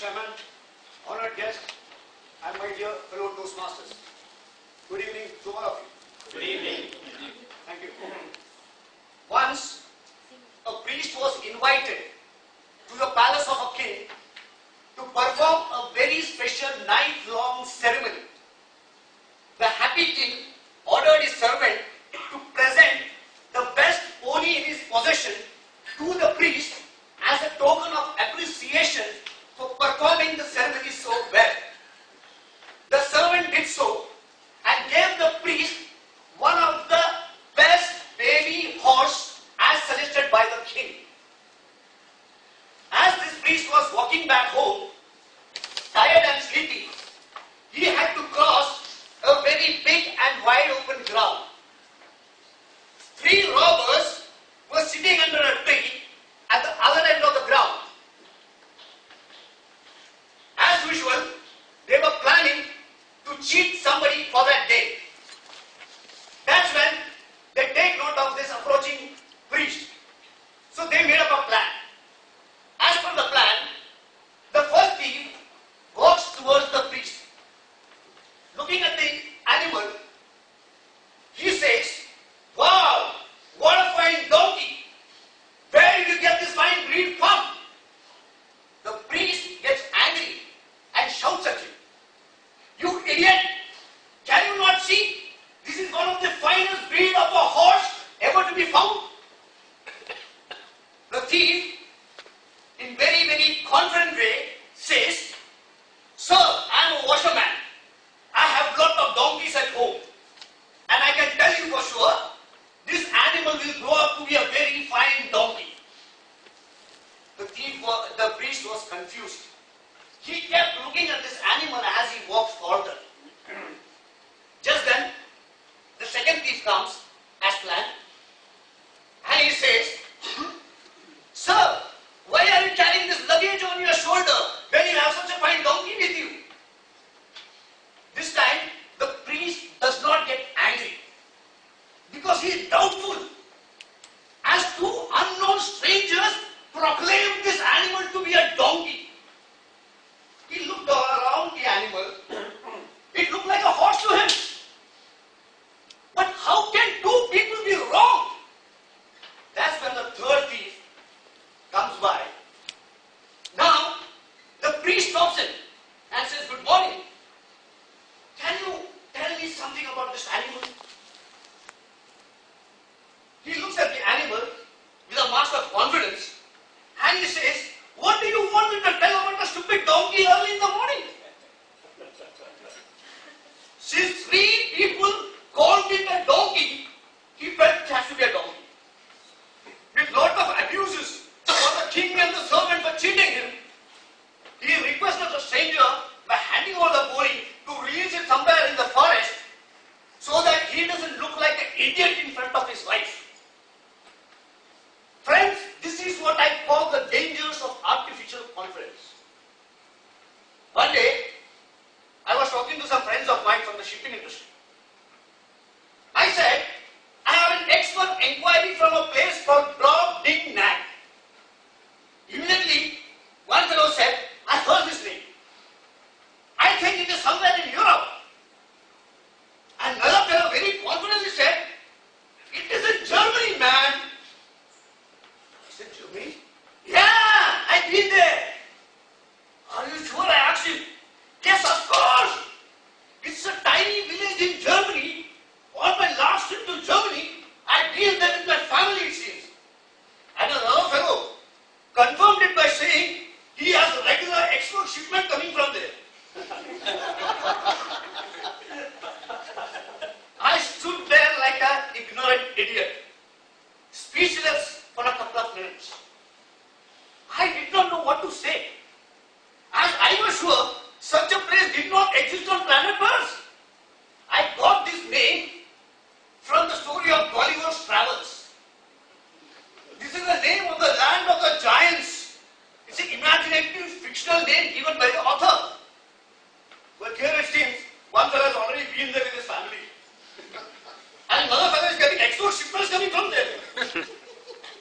Chairman, honored guests, and my dear fellow Toastmasters. Good evening to all of you. Good evening. Thank you. Once, a priest was invited to the palace of a king to perform a very special night-long ceremony. The happy king ordered his servant to present the best pony in his possession to the priest as a token of appreciation for performing the ceremony so well. The servant did so and gave the priest one of the best baby horse as suggested by the king. As this priest was walking back home, tired and sleepy, he had to cross a very big and wide open ground. 3 robbers were sitting under a tree at the other end of the ground. As usual, they were planning to cheat somebody for that day. That's when they take note of this approaching priest. So they made up a plan. As per the plan, the first thief walks towards the priest. Looking at the animal, he says, "Wow, what a fine donkey! Where did you get this fine breed from?" The priest gets angry and shouts at him, "You idiot! Can you not see? This is one of the finest breed of a horse ever to be found." The thief, in very, very confident way, says, "Sir, I am a washerman. I have lot of donkeys at home. And I can tell you for sure, this animal will grow up to be a very fine donkey." The priest was confused. He kept looking at this animal as he walked further. Just then, the second thief comes as planned. And he says, "Sir, why are you carrying this luggage on your shoulder when you have such a fine donkey with you?" This time, the priest does not get angry because he is doubtful as two unknown strangers proclaimed this animal to be a donkey. He looked all around the animal. It looked like a horse to him. But how can 2 people be wrong? That's when the third thief comes by. Now, the priest stops him and says, "Good morning. Can you tell me something about this animal?" He looks at the animal with a mask of confidence and he says, "What do you want me to tell about the stupid donkey early in the morning?" Since 3 people called it a donkey, he felt it has to be a donkey. With lot of abuses for the king and the servant for cheating him, he requested the stranger by handing over the pony to release it somewhere in the forest so that he doesn't look like an idiot in front of his wife. Friends, this is what I call the dangers of artificial confidence. One day, I was talking to some friends of mine from the shipping industry. I said, "I have an expert inquiry from a place called Broad Ding Nag." Immediately, one fellow said, "I heard this name. I think it is somewhere in Europe." And another fellow very confidently said, "It is in Germany, man." I said, "Germany?" "Yeah, I've been there." "Are you sure?" I asked him. "Yes, of course. It's a tiny village in Germany. On my last trip to Germany, I deal there with my family, it seems." And another fellow confirmed it by saying he has a regular export shipment coming from there. I stood there like an ignorant idiot, speechless for a couple of minutes. I did not know what to say, as I was sure such a place did not exist on planet Mars. I got this name from the story of Gulliver's Travels. This is the name of the land of the giants. It's an imaginative fictional name given by the author. But here it seems one fellow has already been there with his family. And another fellow is getting export shipments coming from there.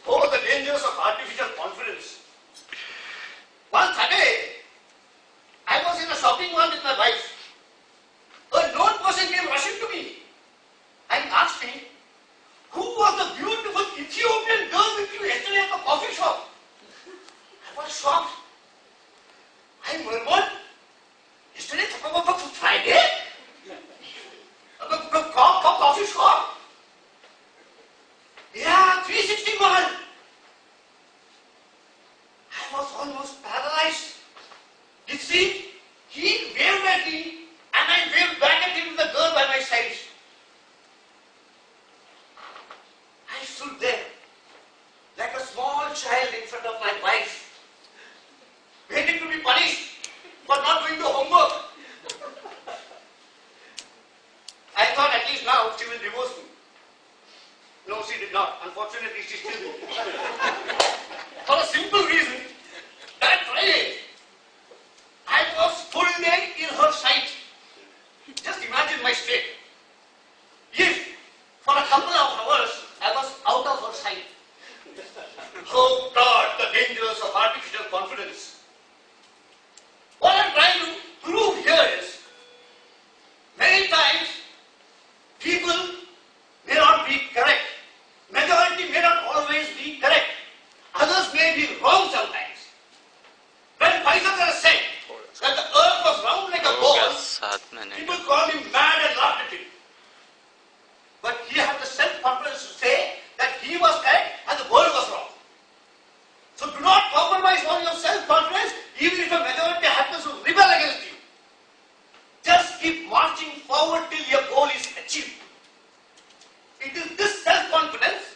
Oh, the dangers of artificial confidence. Once again, You see, he waved at me and I waved back at him with the girl by my side. I stood there like a small child in front of my wife, waiting to be punished for not doing the homework. I thought at least now she will divorce me. No, she did not. Unfortunately, she still did. For a simple reason, that Friday, I was full day in her sight. Just imagine my state. If for a couple of hours I was out of her sight. Oh God, the dangers of artificial confidence. What I'm trying to prove here is, many times people may not be correct. Majority may not always be correct. Others may be wrong sometimes. When Plaza said that the earth was round like a ball, people called him mad and laughed at him. But he had the self-confidence to say that he was correct and the world was wrong. So do not compromise on your self-confidence even if a majority happens to rebel against you. Just keep marching forward till your goal is achieved. It is this self-confidence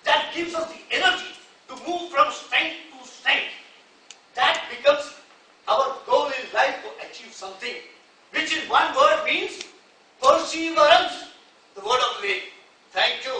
that gives us the energy to move from strength to strength. That becomes our goal in life to achieve something, which in one word means perseverance, the word of the day. Thank you.